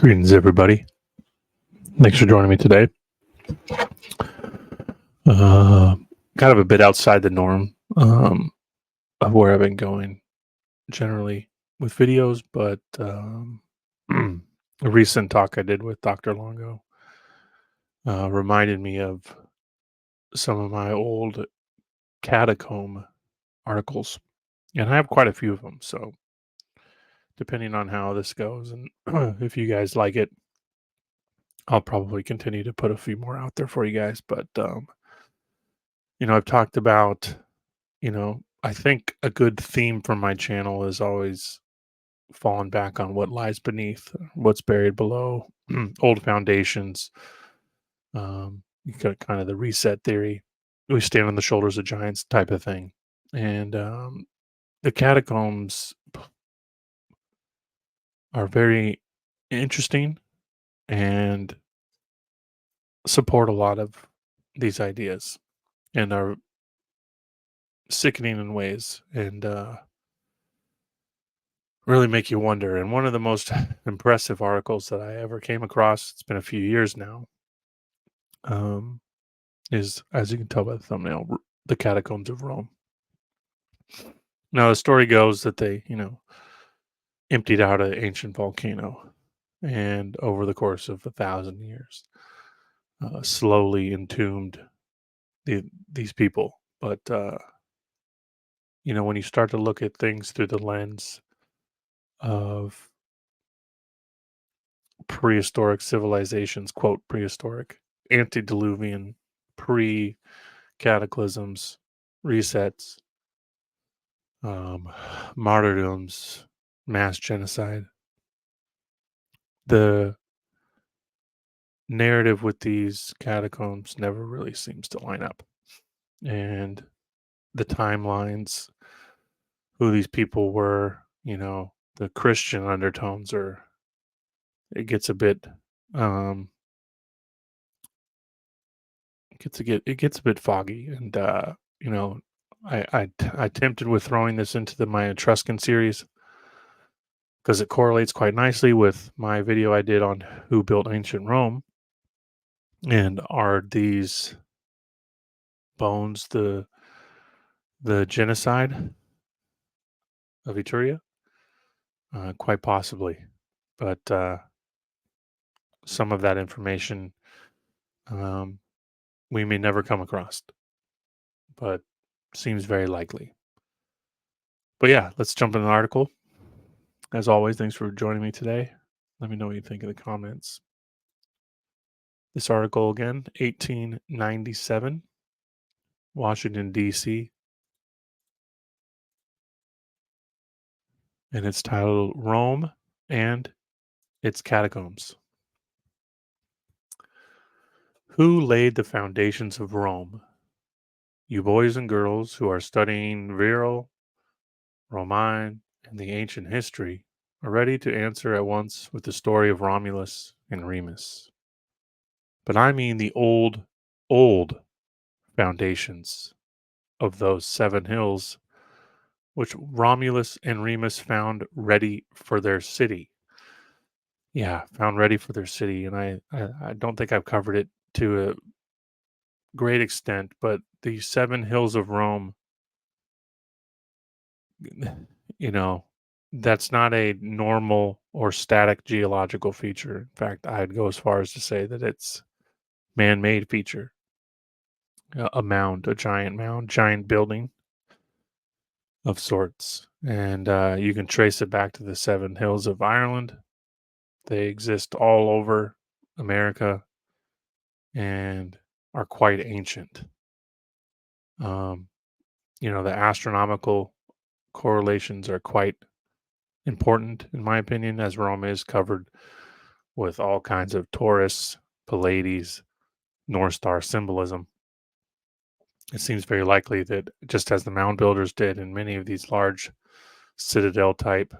Greetings, everybody. Thanks for joining me today. Kind of a bit outside the norm of where I've been going generally with videos, but a recent talk I did with Dr. Longo reminded me of some of my old catacomb articles, and I have quite a few of them. So, depending on how this goes, and if you guys like it, I'll probably continue to put a few more out there for you guys. But I've talked about, I think a good theme for my channel is always falling back on what lies beneath, what's buried below, old foundations. You got kind of the reset theory. We stand on the shoulders of giants type of thing. And the catacombs are very interesting and support a lot of these ideas and are sickening in ways and really make you wonder. And one of the most impressive articles that I ever came across, it's been a few years now, um, is, as you can tell by the thumbnail, the Catacombs of Rome. Now, the story goes that they, emptied out an ancient volcano and over the course of 1,000 years, slowly entombed these people. But, when you start to look at things through the lens of prehistoric civilizations, quote, prehistoric, antediluvian, pre cataclysms, resets, um, martyrdoms, mass genocide. The narrative with these catacombs never really seems to line up. And the timelines, who these people were, the Christian undertones are, it gets a bit, it gets a bit foggy. And, I tempted with throwing this into my Etruscan series because it correlates quite nicely with my video I did on who built ancient Rome. And are these bones the genocide of Etruria? Quite possibly, but some of that information um, we may never come across, but seems very likely. But yeah, let's jump in the article. As always, thanks for joining me today. Let me know what you think in the comments. This article again, 1897, Washington, D.C., and it's titled Rome and its Catacombs. Who laid the foundations of Rome? You boys and girls who are studying Virile, Romine, and the ancient history are ready to answer at once with the story of Romulus and Remus. But I mean the old foundations of those 7 hills which Romulus and Remus found ready for their city. Yeah, found ready for their city. And I don't think I've covered it to a great extent, but the 7 hills of Rome, you know, that's not a normal or static geological feature. In fact, I'd go as far as to say that it's man-made feature. A mound, a giant mound, giant building of sorts. And you can trace it back to the 7 hills of Ireland. They exist all over America and are quite ancient. The astronomical correlations are quite important, in my opinion, as Rome is covered with all kinds of Taurus, Pleiades, North Star symbolism. It seems very likely that just as the mound builders did in many of these large citadel type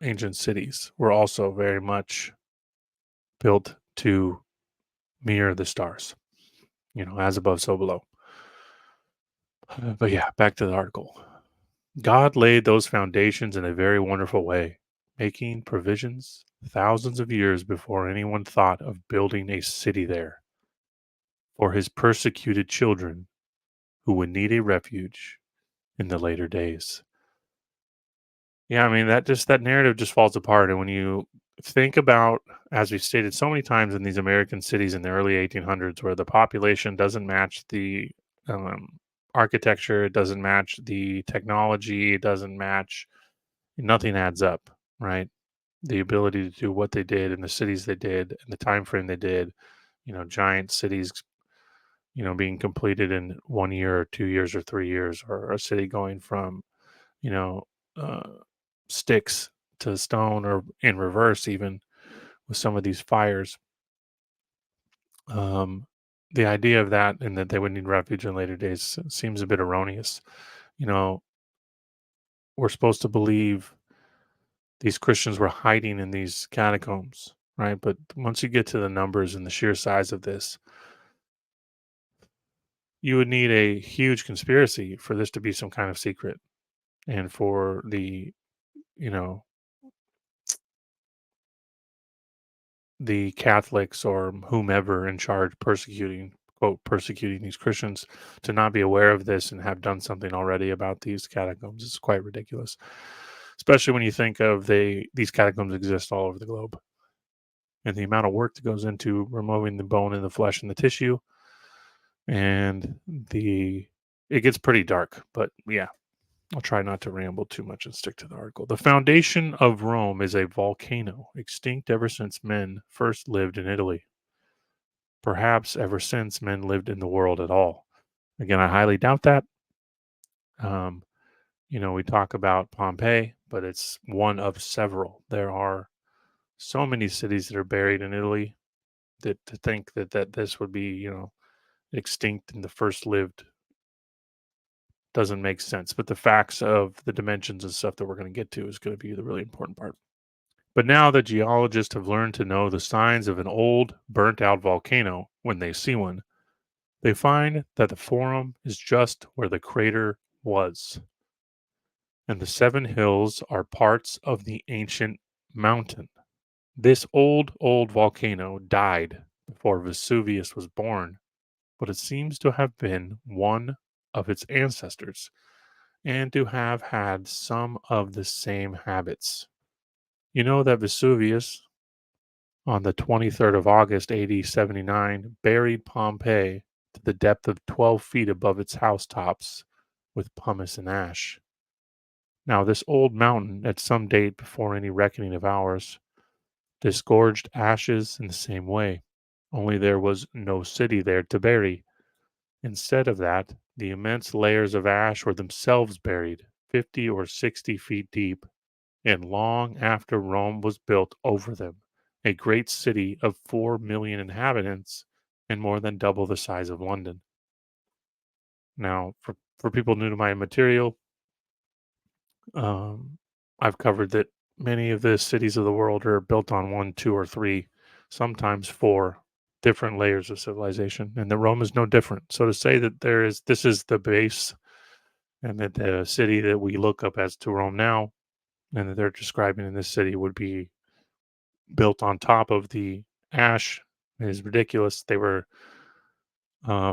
ancient cities, were also very much built to mirror the stars, as above, so below. But yeah, back to the article. God laid those foundations in a very wonderful way. making provisions thousands of years before anyone thought of building a city there for his persecuted children who would need a refuge in the later days. Yeah, I mean that narrative just falls apart. And when you think about, as we've stated so many times in these American cities in the early 1800s, where the population doesn't match the um, architecture, it doesn't match the technology, it doesn't match, nothing adds up, right? The ability to do what they did in the cities they did, and the time frame they did, giant cities, being completed in 1 year or 2 years or 3 years, or a city going from, you know, uh, sticks to stone, or in reverse, even with some of these fires. Um, the idea of that, and that they would need refuge in later days, seems a bit erroneous. You know, we're supposed to believe these Christians were hiding in these catacombs, right? But once you get to the numbers and the sheer size of this, you would need a huge conspiracy for this to be some kind of secret, and for you know, the Catholics or whomever in charge persecuting, quote, persecuting these Christians, to not be aware of this and have done something already about these catacombs. It's quite ridiculous, especially when you think of these catacombs exist all over the globe, and the amount of work that goes into removing the bone and the flesh and the tissue, and the it gets pretty dark. But yeah, I'll try not to ramble too much and stick to the article. The foundation of Rome is a volcano, extinct ever since men first lived in Italy. Perhaps ever since men lived in the world at all. Again, I highly doubt that. Um, we talk about Pompeii, but it's one of several. There are so many cities that are buried in Italy, that to think that this would be, extinct and the first lived, doesn't make sense. But the facts of the dimensions and stuff that we're going to get to is going to be the really important part. But now that geologists have learned to know the signs of an old, burnt out volcano when they see one, they find that the forum is just where the crater was, and the seven hills are parts of the ancient mountain. This old volcano died before Vesuvius was born, but it seems to have been one of its ancestors, and to have had some of the same habits. You know that Vesuvius, on the 23rd of August, AD 79, buried Pompeii to the depth of 12 feet above its housetops with pumice and ash. Now, this old mountain, at some date before any reckoning of ours, disgorged ashes in the same way, only there was no city there to bury. Instead of that, the immense layers of ash were themselves buried 50 or 60 feet deep, and long after Rome was built over them, a great city of 4 million inhabitants and more than double the size of London. Now, for people new to my material, um, I've covered that many of the cities of the world are built on one, two, or three, sometimes four different layers of civilization, and that Rome is no different. So to say that this is the base, and that the city that we look up as to Rome now, and that they're describing in this city, would be built on top of the ash, is ridiculous. They were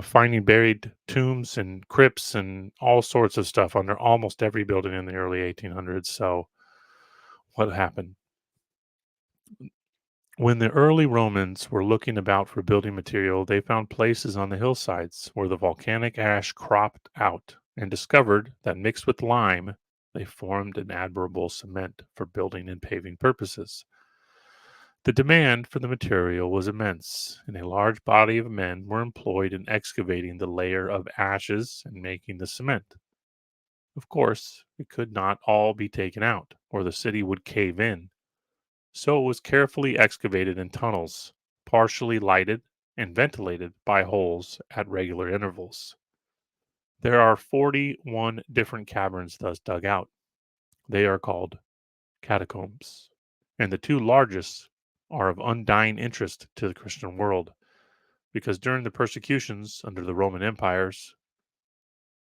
finding buried tombs and crypts and all sorts of stuff under almost every building in the early 1800s. So, what happened? When the early Romans were looking about for building material, they found places on the hillsides where the volcanic ash cropped out, and discovered that mixed with lime, they formed an admirable cement for building and paving purposes. The demand for the material was immense, and a large body of men were employed in excavating the layer of ashes and making the cement. Of course, it could not all be taken out, or the city would cave in, so it was carefully excavated in tunnels, partially lighted and ventilated by holes at regular intervals. There are 41 different caverns thus dug out. They are called catacombs, and the two largest are of undying interest to the Christian world, because during the persecutions under the Roman emperors,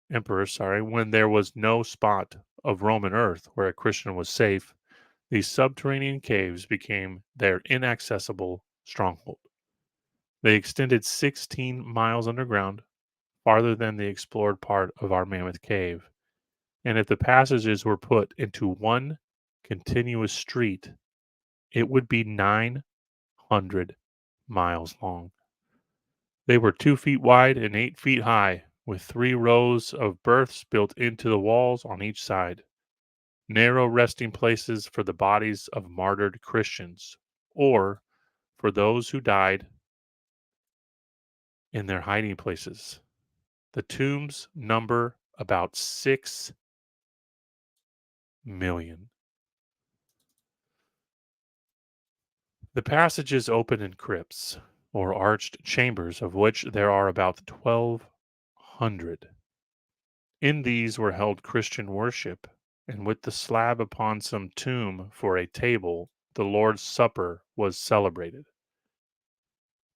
when there was no spot of Roman earth where a Christian was safe, These subterranean caves became their inaccessible stronghold. They extended 16 miles underground, farther than the explored part of our Mammoth Cave. And if the passages were put into one continuous street, it would be 900 miles long. They were 2 feet wide and 8 feet high, with 3 rows of berths built into the walls on each side, narrow resting places for the bodies of martyred Christians, or for those who died in their hiding places. The tombs number about 6 million. The passages open in crypts, or arched chambers, of which there are about 1,200. In these were held Christian worship, and with the slab upon some tomb for a table, the Lord's Supper was celebrated.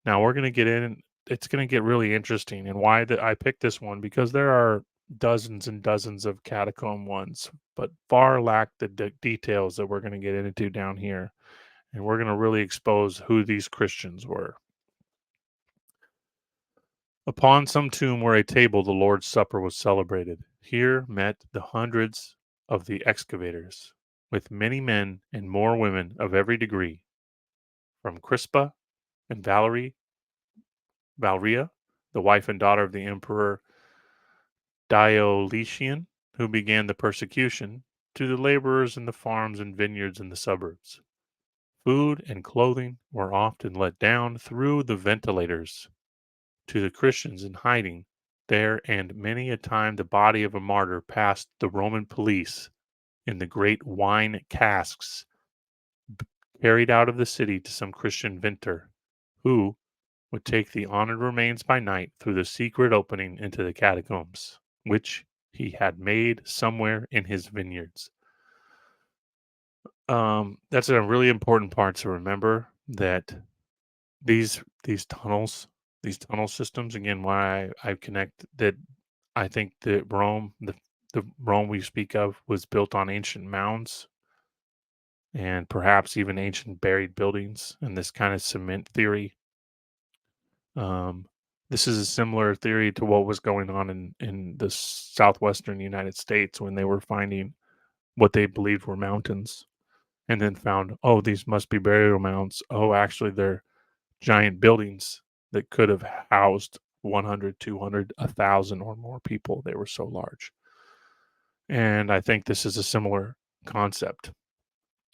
Now we're going to get in. It's going to get really interesting, and why that I picked this one because there are dozens and dozens of catacomb ones, but far lack the details that we're going to get into down here, and we're going to really expose who these Christians were. Upon some tomb where a table the Lord's Supper was celebrated. Here met the hundreds of the excavators, with many men and more women of every degree, from Crispa and Valria, the wife and daughter of the Emperor Diocletian, who began the persecution, to the laborers in the farms and vineyards in the suburbs. Food and clothing were often let down through the ventilators to the Christians in hiding there, and many a time the body of a martyr passed the Roman police in the great wine casks carried out of the city to some Christian vintner, who would take the honored remains by night through the secret opening into the catacombs, which he had made somewhere in his vineyards. That's a really important part to remember that these tunnels, these tunnel systems, again, why I connect that I think that the Rome we speak of was built on ancient mounds and perhaps even ancient buried buildings and this kind of cement theory. Um, this is a similar theory to what was going on in the southwestern United States when they were finding what they believed were mountains and then found, oh, these must be burial mounds. Oh, actually, they're giant buildings that could have housed 100, 200, 1,000 or more people. They were so large. And I think this is a similar concept.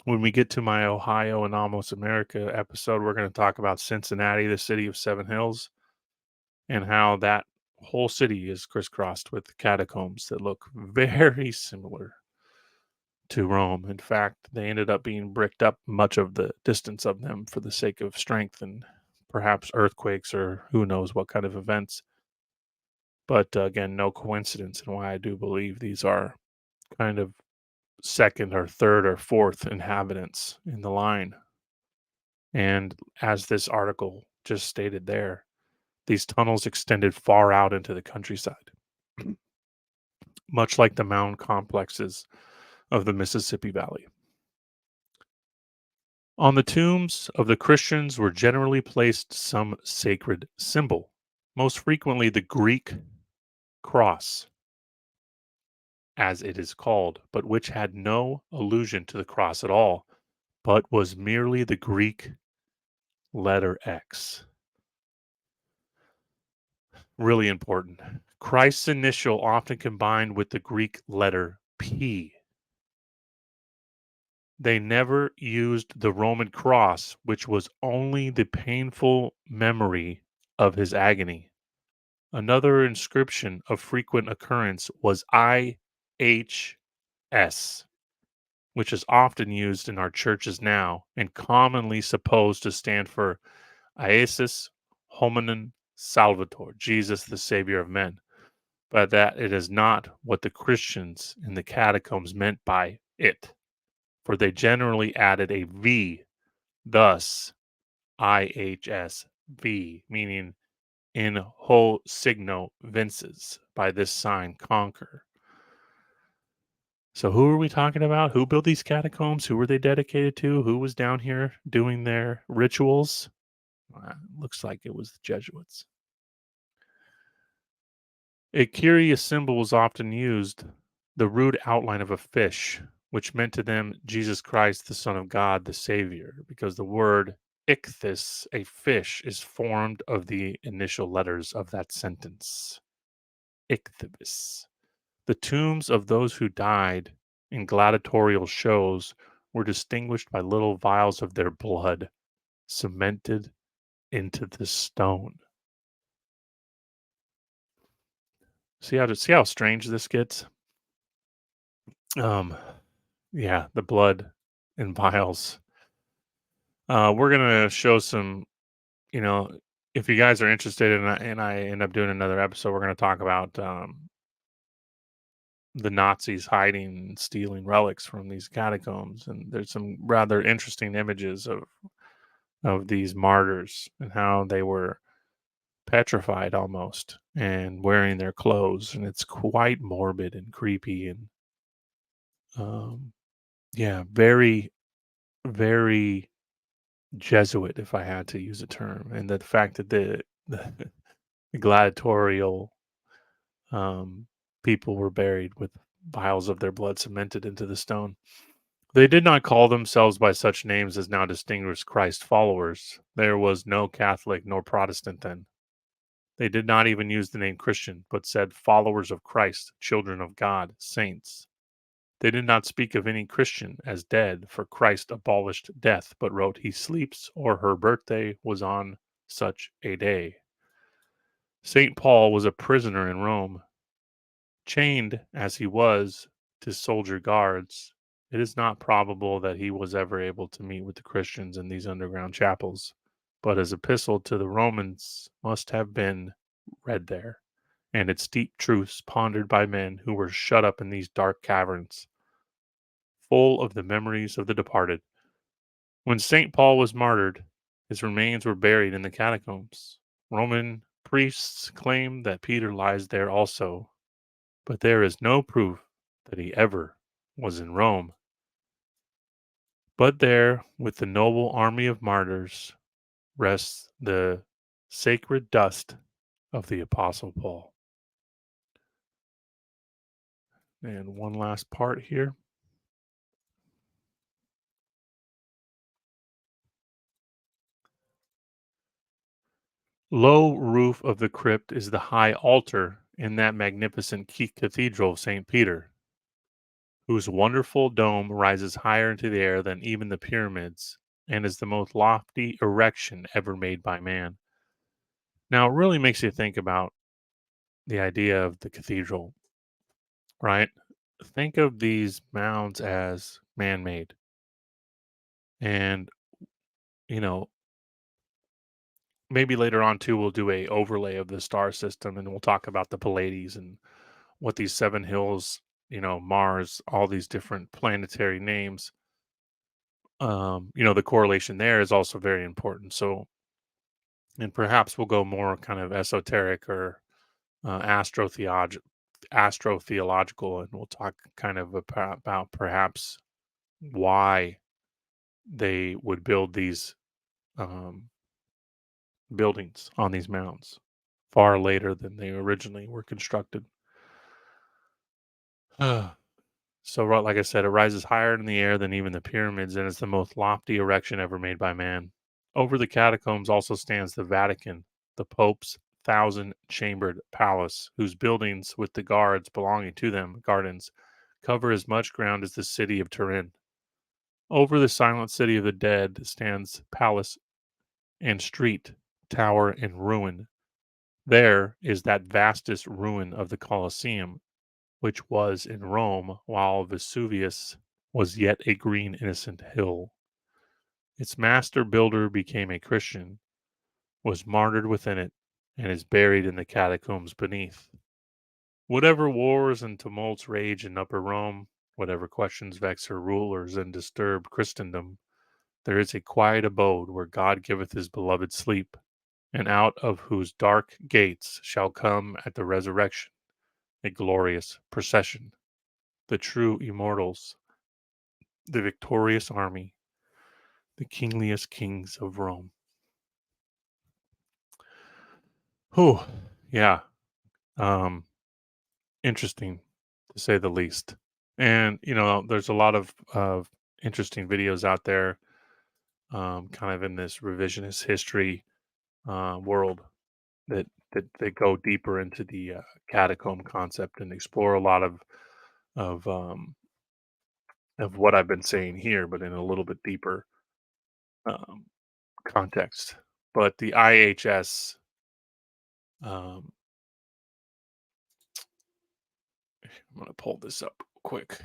When we get to my Ohio and Almost America episode, we're going to talk about Cincinnati, the city of Seven Hills, and how that whole city is crisscrossed with catacombs that look very similar to Rome. In fact, they ended up being bricked up much of the distance of them for the sake of strength and perhaps earthquakes or who knows what kind of events. But again, no coincidence in why I do believe these are kind of second or third or fourth inhabitants in the line. And as this article just stated there, these tunnels extended far out into the countryside, much like the mound complexes of the Mississippi Valley. On the tombs of the Christians were generally placed some sacred symbol, most frequently the Greek cross, as it is called, but which had no allusion to the cross at all, but was merely the Greek letter X. Really important. Christ's initial often combined with the Greek letter P. They never used the Roman cross, which was only the painful memory of his agony. Another inscription of frequent occurrence was IHS, which is often used in our churches now and commonly supposed to stand for Iesus Hominum Salvator, Jesus the Savior of men, but that it is not what the Christians in the catacombs meant by it, for they generally added a V, thus IHSV, meaning in ho signo vinces, by this sign conquer. So who are we talking about? Who built these catacombs? Who were they dedicated to? Who was down here doing their rituals? Looks like it was the Jesuits. A curious symbol was often used, the rude outline of a fish, which meant to them Jesus Christ, the Son of God, the Savior, because the word ichthys, a fish, is formed of the initial letters of that sentence. Ichthybus. The tombs of those who died in gladiatorial shows were distinguished by little vials of their blood cemented into the stone. See how strange this gets? Um, yeah, the blood in vials. We're gonna show some, you know, if you guys are interested and I end up doing another episode, we're gonna talk about the Nazis hiding and stealing relics from these catacombs, and there's some rather interesting images of these martyrs and how they were petrified almost and wearing their clothes, and it's quite morbid and creepy and um, yeah, very very Jesuit, if I had to use a term, and the fact that the gladiatorial um, people were buried with vials of their blood cemented into the stone. They did not call themselves by such names as now distinguish Christ followers. There was no Catholic nor Protestant then. They did not even use the name Christian, but said followers of Christ, children of God, saints. They did not speak of any Christian as dead, for Christ abolished death, but wrote he sleeps, or her birthday was on such a day. St. Paul was a prisoner in Rome, chained as he was to soldier guards. It is not probable that he was ever able to meet with the Christians in these underground chapels, but his epistle to the Romans must have been read there, and its deep truths pondered by men who were shut up in these dark caverns, full of the memories of the departed. When St. Paul was martyred, his remains were buried in the catacombs. Roman priests claim that Peter lies there also, but there is no proof that he ever was in Rome. But there, with the noble army of martyrs, rests the sacred dust of the Apostle Paul. And one last part here. Low roof of the crypt is the high altar in that magnificent cathedral of St. Peter, whose wonderful dome rises higher into the air than even the pyramids and is the most lofty erection ever made by man. Now, it really makes you think about the idea of the cathedral, right? Think of these mounds as man made. And, you know, maybe later on too, we'll do a overlay of the star system and we'll talk about the Pleiades and what these seven hills, Mars, all these different planetary names. The correlation there is also very important. So, and perhaps we'll go more kind of esoteric or astrotheological, and we'll talk kind of about perhaps why they would build these um, buildings on these mounds far later than they originally were constructed. So, like I said, it rises higher in the air than even the pyramids, and it's the most lofty erection ever made by man. Over the catacombs also stands the Vatican, the Pope's thousand-chambered palace, whose buildings, with the guards belonging to them, gardens, cover as much ground as the city of Turin. Over the silent city of the dead stands palace and street, tower and ruin. There is that vastest ruin of the Colosseum, which was in Rome while Vesuvius was yet a green innocent hill. Its master builder became a Christian, was martyred within it, and is buried in the catacombs beneath. Whatever wars and tumults rage in Upper Rome, whatever questions vex her rulers and disturb Christendom, there is a quiet abode where God giveth his beloved sleep, and out of whose dark gates shall come at the resurrection a glorious procession. the true immortals, the victorious army, the kingliest kings of Rome. Whew. Yeah. Um, Interesting to say the least. And, there's a lot of interesting videos out there, kind of in this revisionist history world that go deeper into the catacomb concept and explore a lot of um, of what I've been saying here, but in a little bit deeper um, context. But the IHS, um, I'm going to pull this up quick.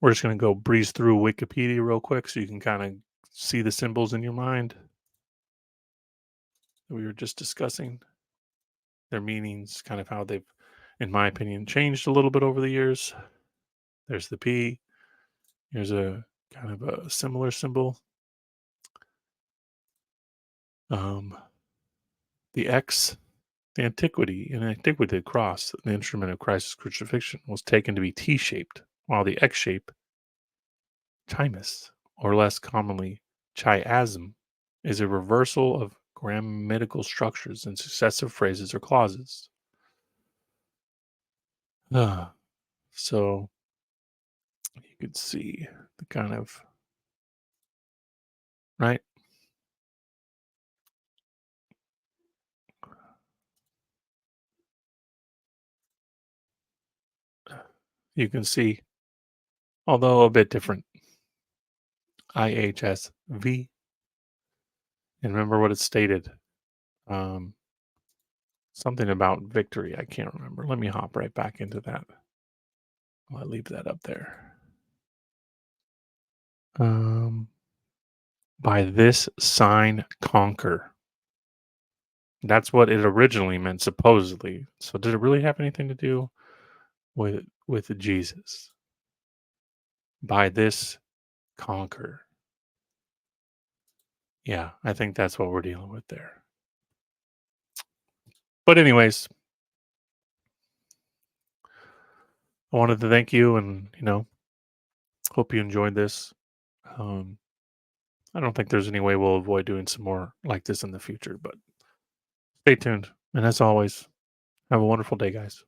We're just going to go breeze through Wikipedia real quick so you can kind of see the symbols in your mind that we were just discussing, their meanings, kind of how they've, in my opinion, changed a little bit over the years. There's the P. Here's a kind of a similar symbol. Um, the X, the antiquity, in antiquity, the cross, the instrument of Christ's crucifixion, was taken to be T-shaped, while the X shape, chimus, or less commonly chiasm, is a reversal of grammatical structures in successive phrases or clauses. Ah, so you could see the kind of right. You can see, although a bit different, IHSV. And remember what it stated. Um, Something about victory. I can't remember. Let me hop right back into that. I'll leave that up there. Um, by this sign conquer. That's what it originally meant, supposedly. So did it really have anything to do with Jesus? By this conquer. Yeah, I think that's what we're dealing with there. But anyways, I wanted to thank you and, hope you enjoyed this. Um, I don't think there's any way we'll avoid doing some more like this in the future, but stay tuned. And as always, have a wonderful day, guys.